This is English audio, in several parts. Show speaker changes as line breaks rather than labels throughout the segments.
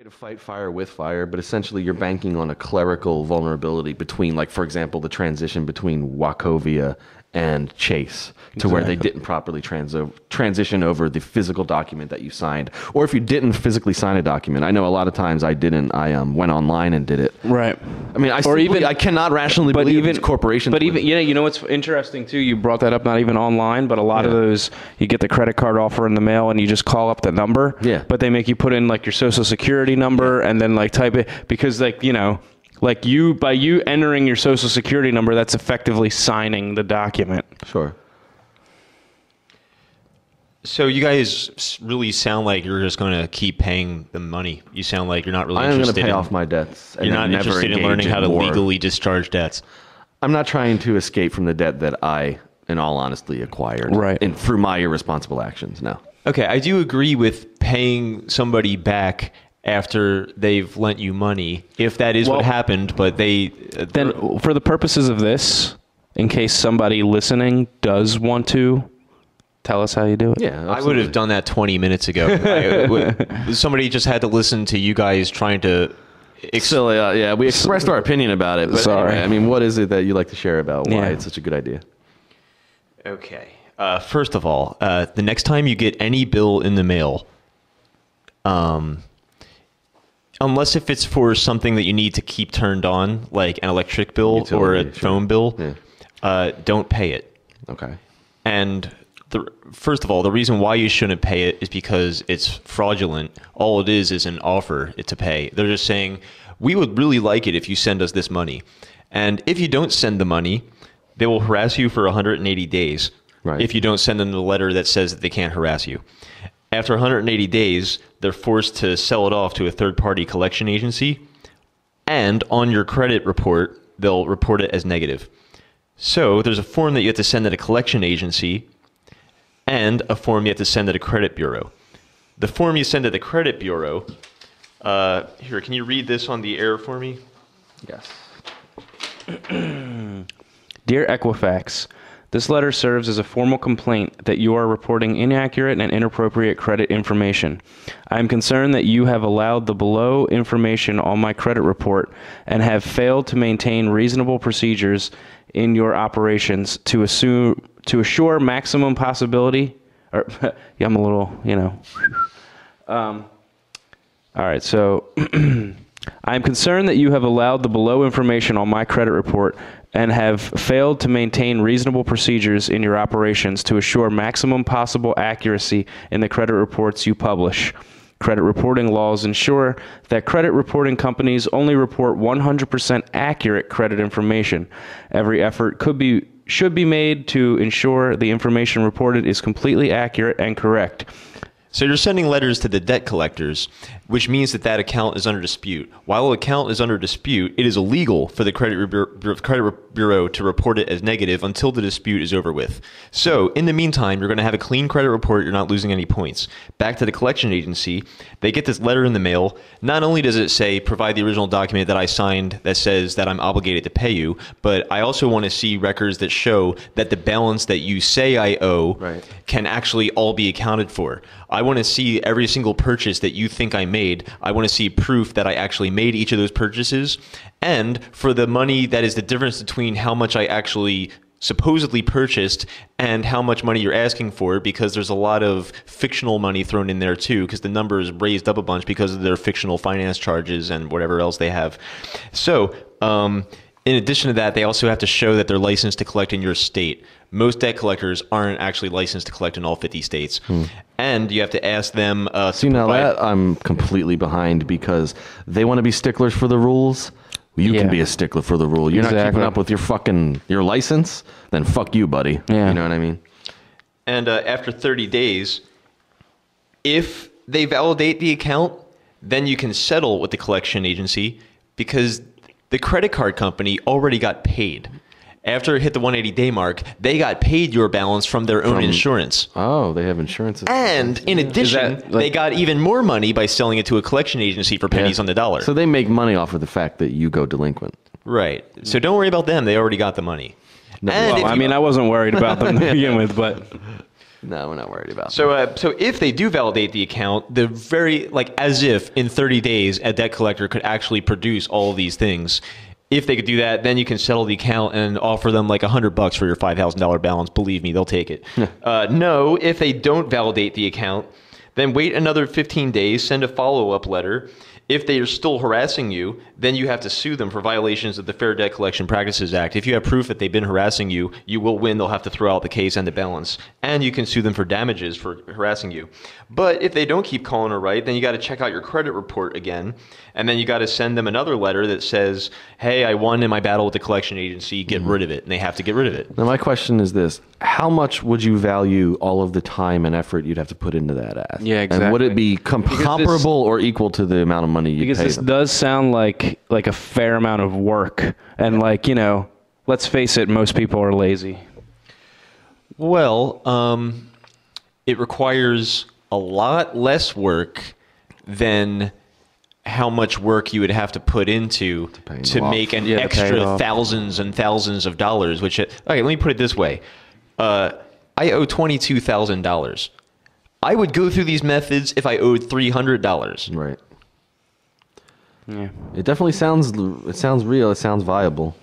To fight fire with fire, but essentially you're banking on a clerical vulnerability between, like, for example, the transition between Wachovia and Chase to where they didn't properly transition over the physical document that you signed. Or if you didn't physically sign a document. I know a lot of times I didn't. I went online and did it.
Right.
I mean, I cannot rationally believe these corporations.
But even, you know what's interesting too? You brought that up, not even online, but a lot of those, you get the credit card offer in the mail and you just call up the number.
Yeah.
But they make you put in like your social security number and then like type it, because like, you know, like by you entering your social security number, that's effectively signing the document.
Sure.
So you guys really sound like you're just going to keep paying the money. You sound like you're not really interested.
I'm going to pay off my debts.
You're not interested in learning how to legally discharge debts.
I'm not trying to escape from the debt that I, in all honesty, acquired.
Right.
And through my irresponsible actions. No.
Okay, I do agree with paying somebody back after they've lent you money, if that is what happened, but they...
Then for the purposes of this, in case somebody listening does want to, tell us how you do it.
Yeah, absolutely.
I would have done that 20 minutes ago. Somebody just had to listen to you guys trying to...
we expressed our opinion about it. But
Sorry.
Anyway, I mean, what is it that you like to share about why it's such a good idea?
Okay. First of all, the next time you get any bill in the mail, unless if it's for something that you need to keep turned on, like an electric bill or a phone bill, don't pay it.
Okay.
And first of all, the reason why you shouldn't pay it is because it's fraudulent. All it is an offer to pay. They're just saying, we would really like it if you send us this money. And if you don't send the money, they will harass you for 180 days.
Right.
If you don't send them the letter that says that they can't harass you. After 180 days, they're forced to sell it off to a third-party collection agency, and on your credit report, they'll report it as negative. So there's a form that you have to send to a collection agency and a form you have to send to the credit bureau. The form you send to the credit bureau, here, can you read this on the air for me?
Yes.
Dear Equifax, this letter serves as a formal complaint that you are reporting inaccurate and inappropriate credit information. I am concerned that you have allowed the below information on my credit report and have failed to maintain reasonable procedures in your operations to assure maximum possibility. Or, yeah, I'm a little, you know. All right, so I am concerned that you have allowed the below information on my credit report and have failed to maintain reasonable procedures in your operations to assure maximum possible accuracy in the credit reports you publish. Credit reporting laws ensure that credit reporting companies only report 100% accurate credit information. Every effort should be made to ensure the information reported is completely accurate and correct.
So you're sending letters to the debt collectors, which means that account is under dispute. While the account is under dispute, it is illegal for the credit bureau to report it as negative until the dispute is over with. So in the meantime, you're going to have a clean credit report. You're not losing any points. Back to the collection agency, they get this letter in the mail. Not only does it say, provide the original document that I signed that says that I'm obligated to pay you, but I also want to see records that show that the balance that you say I owe can actually all be accounted for. I want to see every single purchase that you think I made. I want to see proof that I actually made each of those purchases. And for the money that is the difference between how much I actually supposedly purchased and how much money you're asking for, because there's a lot of fictional money thrown in there too, because the number is raised up a bunch because of their fictional finance charges and whatever else they have. So, in addition to that, they also have to show that they're licensed to collect in your state. Most debt collectors aren't actually licensed to collect in all 50 states. And you have to ask them
See, now that I'm completely behind, because they want to be sticklers for the rules. You can be a stickler for the rule. You're not keeping up with your license, then fuck you, buddy.
Yeah.
You know what I mean?
And after 30 days, if they validate the account, then you can settle with the collection agency, because the credit card company already got paid. After it hit the 180-day mark, they got paid your balance from their own insurance.
Oh, they have insurance.
And in addition, they got even more money by selling it to a collection agency for pennies on the dollar.
So they make money off of the fact that you go delinquent.
Right. So don't worry about them. They already got the money.
I wasn't worried about them to begin with, but...
No, we're not worried about that.
So if they do validate the account, the very as if in 30 days a debt collector could actually produce all of these things. If they could do that, then you can settle the account and offer them like $100 for your $5,000 balance. Believe me, they'll take it. No, if they don't validate the account, then wait another 15 days, send a follow-up letter. If they are still harassing you, then you have to sue them for violations of the Fair Debt Collection Practices Act. If you have proof that they've been harassing you, you will win. They'll have to throw out the case and the balance. And you can sue them for damages for harassing you. But if they don't keep calling or right, then you got to check out your credit report again. And then you got to send them another letter that says, hey, I won in my battle with the collection agency. Get rid of it. And they have to get rid of it.
Now, my question is this. How much would you value all of the time and effort you'd have to put into that ask?
Yeah, exactly.
And would it be comparable or equal to the amount of money you pay
Because this
them?
does sound like a fair amount of work. And let's face it, most people are lazy.
Well, it requires a lot less work than how much work you would have to put into to make an extra thousands and thousands of dollars. Okay, let me put it this way. I owe $22,000. I would go through these methods if I owed $300.
Right.
Yeah.
It definitely sounds real. It sounds viable.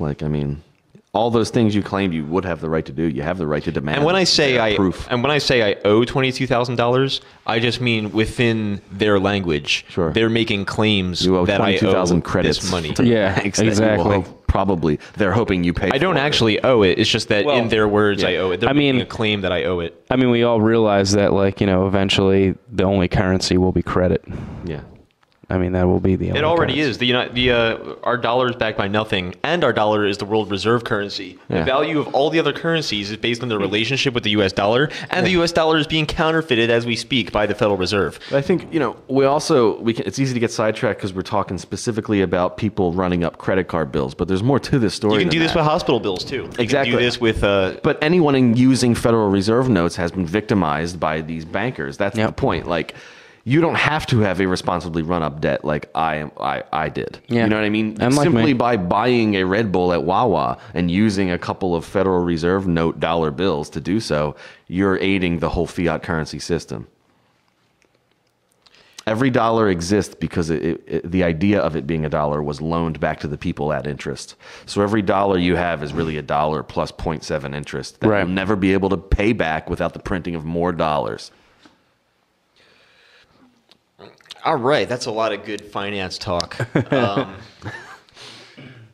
All those things you claimed you would have the right to do, you have the right to demand.
And when I say
proof.
I owe $22,000, I just mean within their language.
Sure.
They're making claims
you owe
that I owe
22,000 credits
this money.
Yeah, exactly.
Probably they're hoping you pay.
I don't actually owe it. It's just that in their words, I owe it. They're making a claim that I owe it.
I mean, we all realize that, eventually the only currency will be credit.
Yeah.
I mean, that will be the only
It already
currency.
is. Our dollar is backed by nothing, and our dollar is the world reserve currency.
Yeah.
The value of all the other currencies is based on their relationship with the U.S. dollar, and the U.S. dollar is being counterfeited as we speak by the Federal Reserve.
I think it's easy to get sidetracked because we're talking specifically about people running up credit card bills, but there's more to this story.
You can
than
do this
that.
with hospital bills too. You
Exactly.
can do this with.
But anyone using Federal Reserve notes has been victimized by these bankers. That's the point. You don't have to have a responsibly run up debt like I did.
Yeah.
You know what I mean?
And
simply by buying a Red Bull at Wawa and using a couple of Federal Reserve note dollar bills to do so, you're aiding the whole fiat currency system. Every dollar exists because the idea of it being a dollar was loaned back to the people at interest. So every dollar you have is really a dollar plus 0.7 interest that
Right.
you'll never be able to pay back without the printing of more dollars.
All right, that's a lot of good finance talk.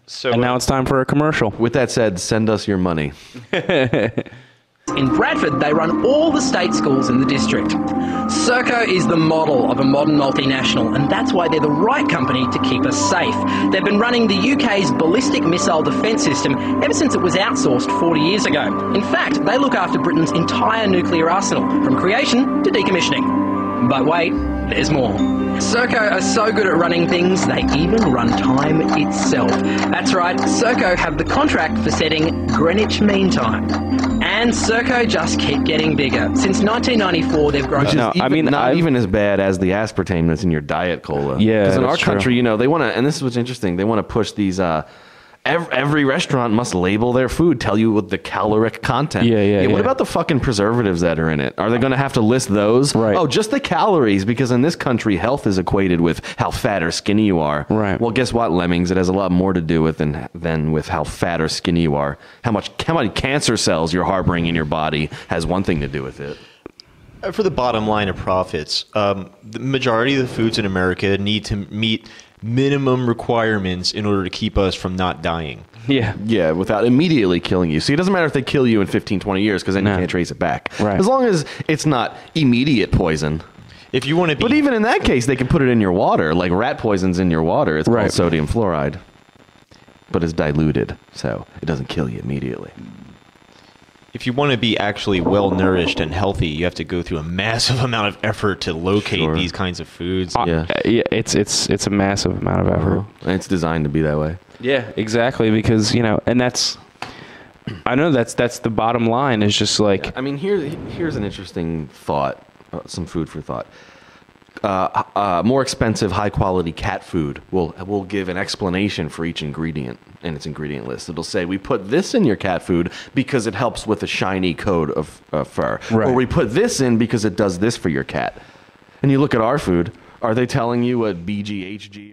So
And now it's time for a commercial.
With that said, send us your money.
In Bradford, they run all the state schools in the district. Serco is the model of a modern multinational, and that's why they're the right company to keep us safe. They've been running the UK's ballistic missile defence system ever since it was outsourced 40 years ago. In fact, they look after Britain's entire nuclear arsenal, from creation to decommissioning. But wait, there's more. Serco are so good at running things, they even run time itself. That's right, Serco have the contract for setting Greenwich Mean Time. And Serco just keep getting bigger. Since 1994, they've grown...
No,
Not even as bad as the aspartame that's in your Diet Cola.
Yeah,
because in our
that's true.
country, they want to, and this is what's interesting, they want to push these. Every restaurant must label their food, tell you what the caloric content.
Yeah.
What about the fucking preservatives that are in it? Are they going to have to list those?
Right.
Oh, just the calories, because in this country, health is equated with how fat or skinny you are.
Right.
Well, guess what, Lemmings? It has a lot more to do with than with how fat or skinny you are. How many cancer cells you're harboring in your body has one thing to do with it.
for the bottom line of profits, the majority of the foods in America need to meet minimum requirements in order to keep us from not dying.
Yeah, without immediately killing you. See, it doesn't matter if they kill you in 15, 20 years, because then you can't trace it back.
Right.
As long as it's not immediate poison.
If you want to be...
But even in that case, they can put it in your water. Like rat poison's in your water. It's called sodium fluoride. But it's diluted, so it doesn't kill you immediately.
If you want to be actually well-nourished and healthy, you have to go through a massive amount of effort to locate these kinds of foods.
It's a massive amount of effort.
And it's designed to be that way.
Yeah, exactly. Because, and that's, I know that's the bottom line is just like,
I mean, here's an interesting thought, some food for thought. more expensive, high quality cat food will give an explanation for each ingredient in its ingredient list. It'll say, we put this in your cat food because it helps with a shiny coat of fur.
Right.
Or we put this in because it does this for your cat. And you look at our food, are they telling you what BGHG